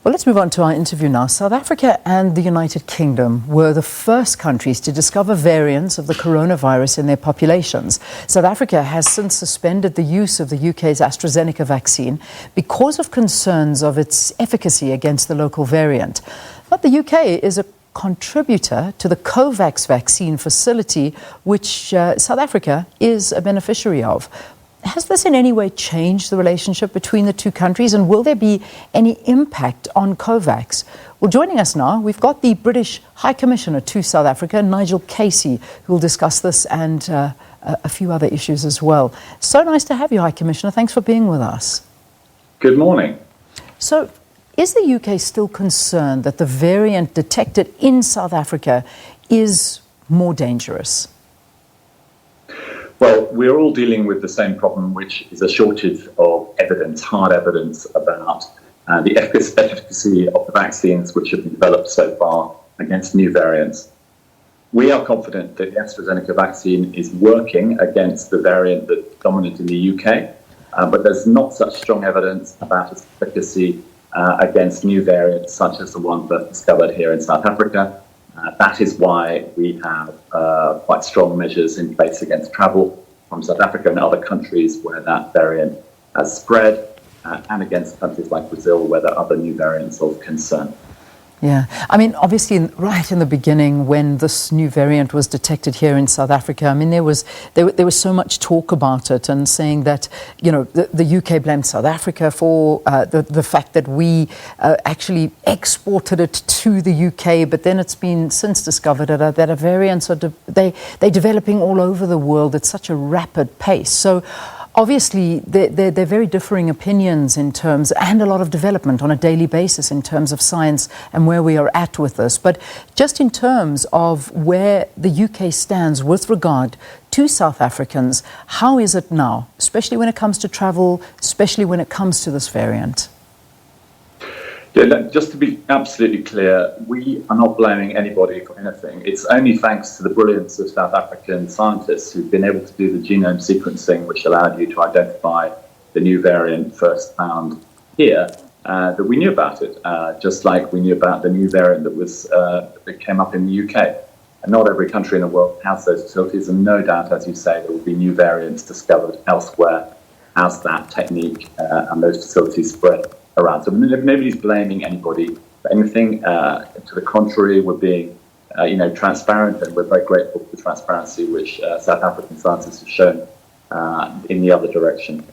Well, let's move on to our interview now. South Africa and the United Kingdom were the first countries to discover variants of the coronavirus in their populations. South Africa has since suspended the use of the UK's AstraZeneca vaccine because of concerns of its efficacy against the local variant. But the UK is a contributor to the COVAX vaccine facility, which South Africa is a beneficiary of. Has this in any way changed the relationship between the two countries, and will there be any impact on COVAX? Well, joining us now, we've got the British High Commissioner to South Africa, Nigel, who will discuss this and a few other issues as well. So nice to have you, High Commissioner. Thanks for being with us. Good morning. So, is the UK still concerned that the variant detected in South Africa is more dangerous? Well, we're all dealing with the same problem, which is a shortage of evidence, hard evidence about the efficacy of the vaccines which have been developed so far against new variants. We are confident that the AstraZeneca vaccine is working against the variant that's dominant in the UK, but there's not such strong evidence about its efficacy against new variants such as the one first discovered here in South Africa. That is why we have quite strong measures in place against travel from South Africa and other countries where that variant has spread, and against countries like Brazil where there are other new variants of concern. Yeah, I mean, obviously, right in the beginning, when this new variant was detected here in South Africa, I mean, there was so much talk about it, and saying that, you know, the UK blamed South Africa for the fact that we actually exported it to the UK, but then it's been since discovered that a variants they're developing all over the world at such a rapid pace. So, obviously, they're very differing opinions in terms, and a lot of development on a daily basis in terms of science and where we are at with this. But just in terms of where the UK stands with regard to South Africans, how is it now, especially when it comes to travel, especially when it comes to this variant? Yeah, just to be absolutely clear, we are not blaming anybody for anything. It's only thanks to the brilliance of South African scientists who've been able to do the genome sequencing, which allowed you to identify the new variant first found here, that we knew about it, just like we knew about the new variant that came up in the UK. And not every country in the world has those facilities, and no doubt, as you say, there will be new variants discovered elsewhere as that technique and those facilities spread around. So nobody's blaming anybody for anything. To the contrary, we're being, transparent, and we're very grateful for the transparency which South African scientists have shown in the other direction.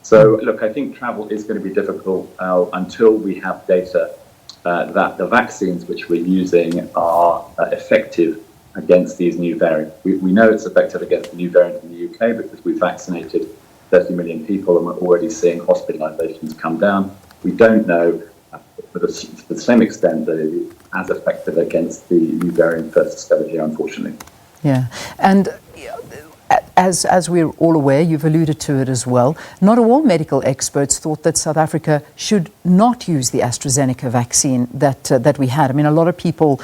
So, look, I think travel is going to be difficult until we have data that the vaccines which we're using are effective against these new variants. We know it's effective against the new variant in the UK because we've vaccinated 30 million people and we're already seeing hospitalizations come down. We don't know to the same extent that it is as effective against the new variant first discovered here, unfortunately. Yeah, and as we're all aware, you've alluded to it as well, not all medical experts thought that South Africa should not use the AstraZeneca vaccine that we had. I mean, a lot of people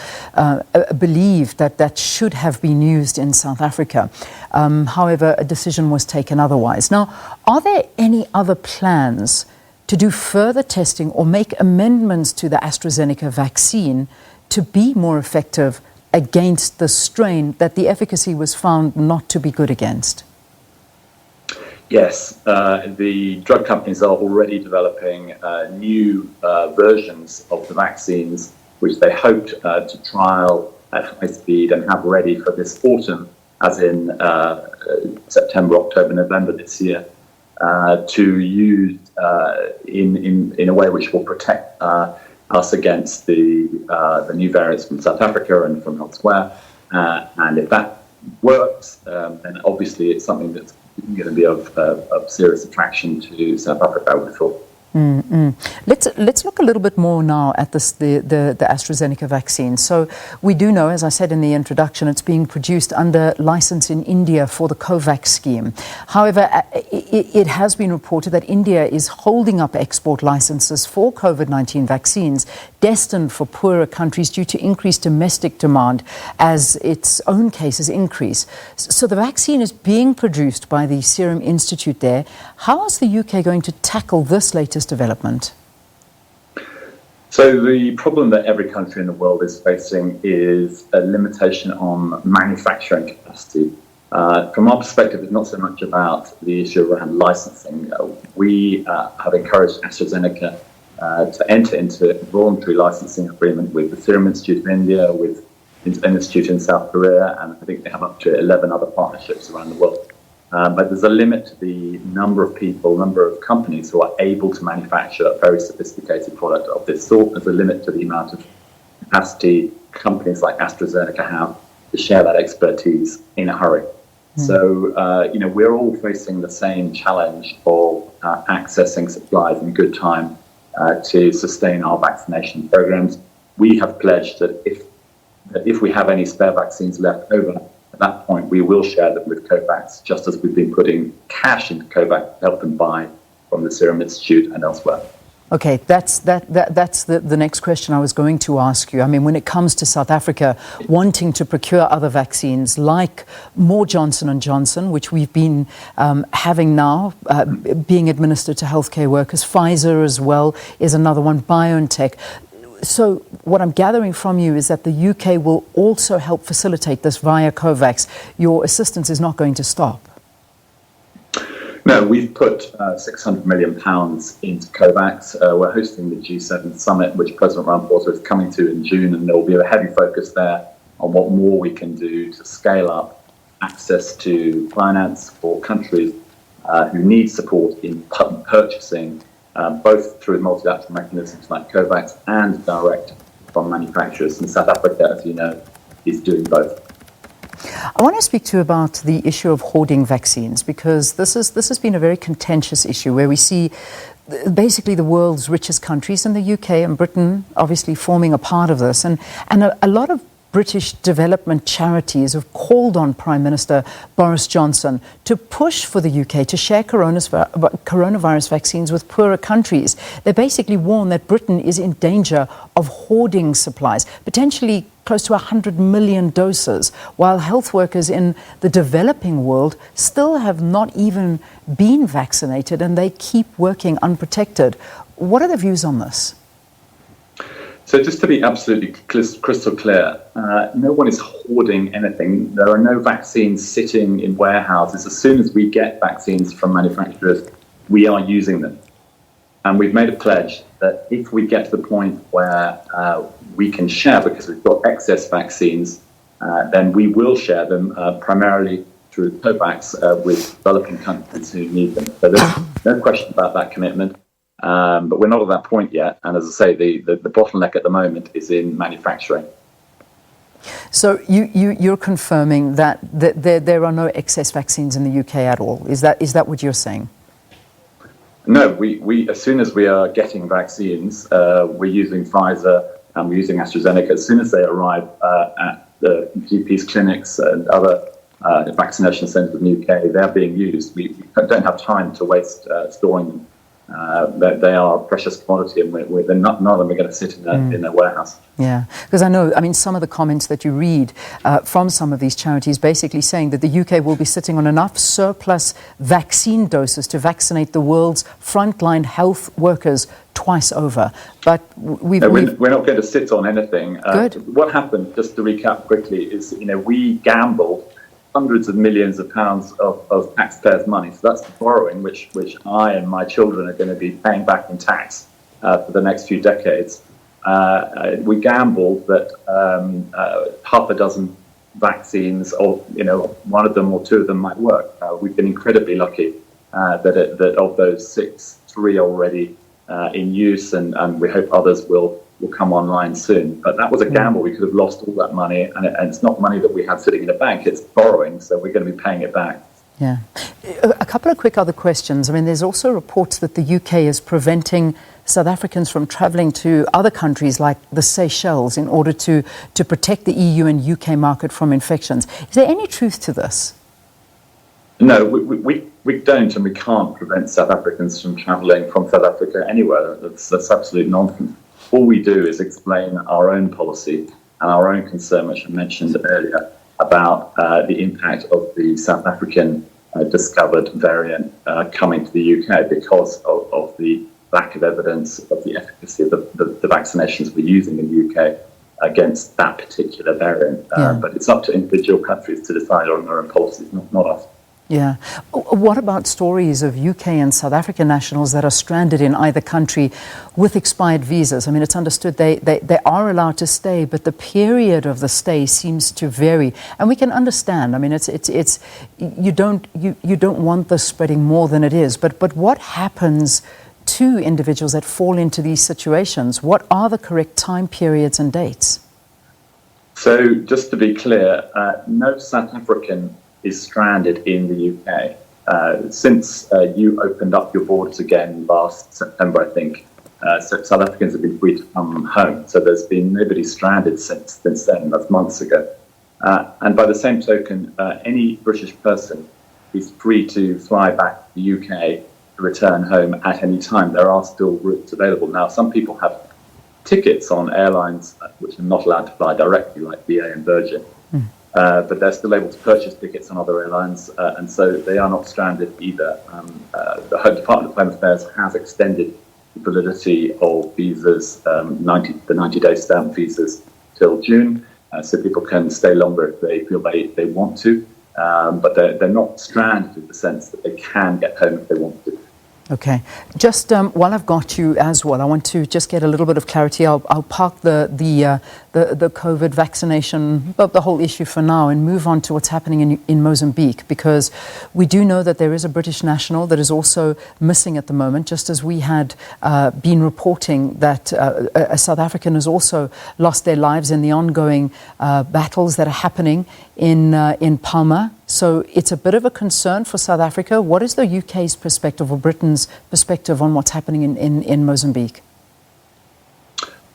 believe that should have been used in South Africa. However, a decision was taken otherwise. Now, are there any other plans to do further testing or make amendments to the AstraZeneca vaccine to be more effective against the strain that the efficacy was found not to be good against? Yes, the drug companies are already developing new versions of the vaccines, which they hoped to trial at high speed and have ready for this autumn, as in September, October, November this year, to use in a way which will protect us against the new variants from South Africa and from elsewhere. And if that works, then obviously it's something that's going to be of serious attraction to South Africa, I would have thought. Let's look a little bit more now at the AstraZeneca vaccine. So we do know, as I said in the introduction, it's being produced under license in India for the COVAX scheme. However, it has been reported that India is holding up export licenses for COVID-19 vaccines destined for poorer countries due to increased domestic demand as its own cases increase. So the vaccine is being produced by the Serum Institute there. How is the UK going to tackle this latest development? So the problem that every country in the world is facing is a limitation on manufacturing capacity. From our perspective, it's not so much about the issue around licensing. We have encouraged AstraZeneca to enter into a voluntary licensing agreement with the Serum Institute of India, with an institute in South Korea, and I think they have up to 11 other partnerships around the world. But there's a limit to the number of people, number of companies who are able to manufacture a very sophisticated product of this sort. There's a limit to the amount of capacity companies like AstraZeneca have to share that expertise in a hurry. So, we're all facing the same challenge of accessing supplies in good time to sustain our vaccination programs. We have pledged that if we have any spare vaccines left over, at that point we will share them with COVAX, just as we've been putting cash into COVAX to help them buy from the Serum Institute and elsewhere. Okay, that's the next question I was going to ask you. I mean, when it comes to South Africa wanting to procure other vaccines like more Johnson & Johnson, which we've been having now, being administered to healthcare workers, Pfizer as well is another one, BioNTech. So what I'm gathering from you is that the UK will also help facilitate this via COVAX. Your assistance is not going to stop. No, we've put £600 million into COVAX. We're hosting the G7 summit, which President Ramaphosa is coming to in June, and there will be a heavy focus there on what more we can do to scale up access to finance for countries who need support in purchasing, both through multilateral mechanisms like COVAX and direct from manufacturers. And South Africa, as you know, is doing both. I want to speak to you about the issue of hoarding vaccines, because this has been a very contentious issue where we see basically the world's richest countries, and the UK and Britain obviously forming a part of this, and a lot of British development charities have called on Prime Minister Boris Johnson to push for the UK to share coronavirus vaccines with poorer countries. They basically warn that Britain is in danger of hoarding supplies, potentially close to 100 million doses, while health workers in the developing world still have not even been vaccinated and they keep working unprotected. What are the views on this? So just to be absolutely crystal clear, no one is hoarding anything. There are no vaccines sitting in warehouses. As soon as we get vaccines from manufacturers, we are using them. And we've made a pledge that if we get to the point where we can share, because we've got excess vaccines, then we will share them primarily through COVAX with developing countries who need them. So there's no question about that commitment. But we're not at that point yet. And as I say, the bottleneck at the moment is in manufacturing. So you're confirming that there are no excess vaccines in the UK at all? Is that what you're saying? No, we as soon as we are getting vaccines, we're using Pfizer and we're using AstraZeneca. As soon as they arrive at the GP's clinics and other vaccination centres in the UK, they're being used. We don't have time to waste storing them. They are a precious commodity, and none of them are going to sit in a warehouse. Yeah, because I mean, some of the comments that you read from some of these charities basically saying that the UK will be sitting on enough surplus vaccine doses to vaccinate the world's frontline health workers twice over. But we're not going to sit on anything. Good. What happened, just to recap quickly, is we gambled hundreds of millions of pounds of taxpayers' money. So that's borrowing, which I and my children are going to be paying back in tax for the next few decades. We gambled that half a dozen vaccines, or one of them or two of them might work. We've been incredibly lucky that of those 6, 3 already in use, and we hope others will come online soon. But that was a gamble. We could have lost all that money, and it's not money that we have sitting in a bank, it's borrowing, so we're going to be paying it back. Yeah. A couple of quick other questions. I mean, there's also reports that the UK is preventing South Africans from travelling to other countries like the Seychelles in order to protect the EU and UK market from infections. Is there any truth to this? No, we don't, and we can't prevent South Africans from travelling from South Africa anywhere. That's absolute nonsense. All we do is explain our own policy and our own concern, which I mentioned earlier, about the impact of the South African discovered variant coming to the UK because of the lack of evidence of the efficacy of the vaccinations we're using in the UK against that particular variant. But it's up to individual countries to decide on their own policies, not us. Yeah. What about stories of UK and South African nationals that are stranded in either country with expired visas? I mean, it's understood they are allowed to stay, but the period of the stay seems to vary. And we can understand. I mean, it's you don't want this spreading more than it is. But what happens to individuals that fall into these situations? What are the correct time periods and dates? So just to be clear, no South African is stranded in the UK. Since you opened up your borders again last September, I think, South Africans have been free to come home. So there's been nobody stranded since then. That's months ago. And by the same token, any British person is free to fly back to the UK to return home at any time. There are still routes available. Now, some people have tickets on airlines which are not allowed to fly directly, like BA and Virgin. But they're still able to purchase tickets on other airlines, and so they are not stranded either. The Department of Home Affairs has extended the validity of visas, the 90-day stamp visas, till June, so people can stay longer if they feel they want to, but they're not stranded in the sense that they can get home if they want to. Okay. Just while I've got you as well, I want to just get a little bit of clarity. I'll park the COVID vaccination, the whole issue for now, and move on to what's happening in Mozambique, because we do know that there is a British national that is also missing at the moment, just as we had been reporting that a South African has also lost their lives in the ongoing battles that are happening in Palma. So it's a bit of a concern for South Africa. What is the UK's perspective or Britain's perspective on what's happening in Mozambique?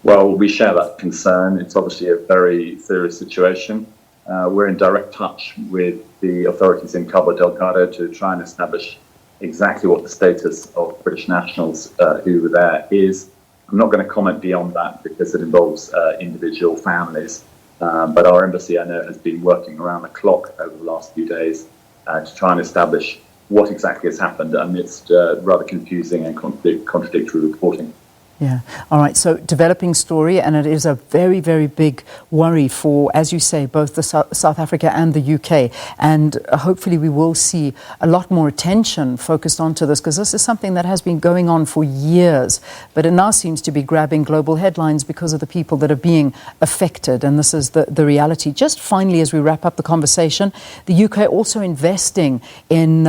Well, we share that concern. It's obviously a very serious situation. We're in direct touch with the authorities in Cabo Delgado to try and establish exactly what the status of British nationals who were there is. I'm not going to comment beyond that because it involves individual families. But our embassy, I know, has been working around the clock over the last few days to try and establish what exactly has happened amidst rather confusing and contradictory reporting. Yeah. All right. So developing story, and it is a very, very big worry for, as you say, both the South Africa and the UK. And hopefully we will see a lot more attention focused onto this, because this is something that has been going on for years. But it now seems to be grabbing global headlines because of the people that are being affected. And this is the reality. Just finally, as we wrap up the conversation, the UK also investing in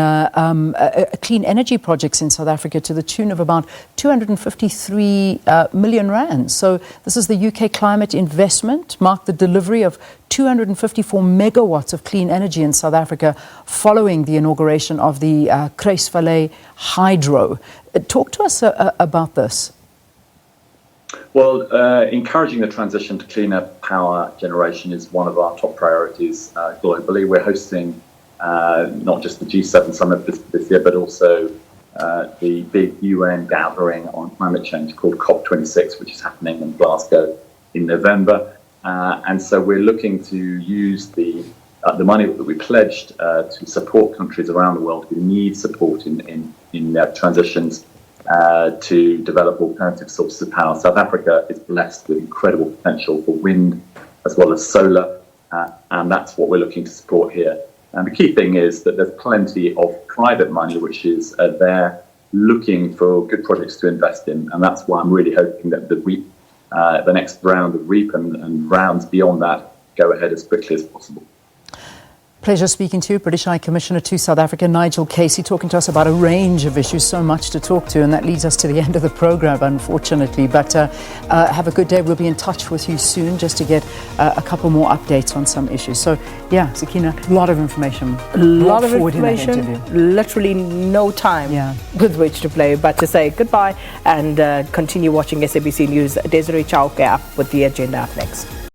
clean energy projects in South Africa to the tune of about 253 million rand. So this is the UK climate investment, marked the delivery of 254 megawatts of clean energy in South Africa following the inauguration of the Kruisvallei Hydro. Talk to us about this. Well, encouraging the transition to cleaner power generation is one of our top priorities globally. We're hosting not just the G7 summit this year, but also the big UN gathering on climate change called COP26, which is happening in Glasgow in November. And so we're looking to use the money that we pledged to support countries around the world who need support in their transitions to develop alternative sources of power. South Africa is blessed with incredible potential for wind as well as solar, and that's what we're looking to support here. And the key thing is that there's plenty of private money which is there looking for good projects to invest in, and that's why I'm really hoping that the next round of REAP and rounds beyond that go ahead as quickly as possible. Pleasure speaking to you, British High Commissioner to South Africa, Nigel Casey, talking to us about a range of issues, so much to talk to, and that leads us to the end of the programme, unfortunately. But have a good day. We'll be in touch with you soon just to get a couple more updates on some issues. So, yeah, Sakina, a lot of information. A lot of information, literally no time with which to play, but to say goodbye and continue watching SABC News. Desiree Chauke up with the agenda up next.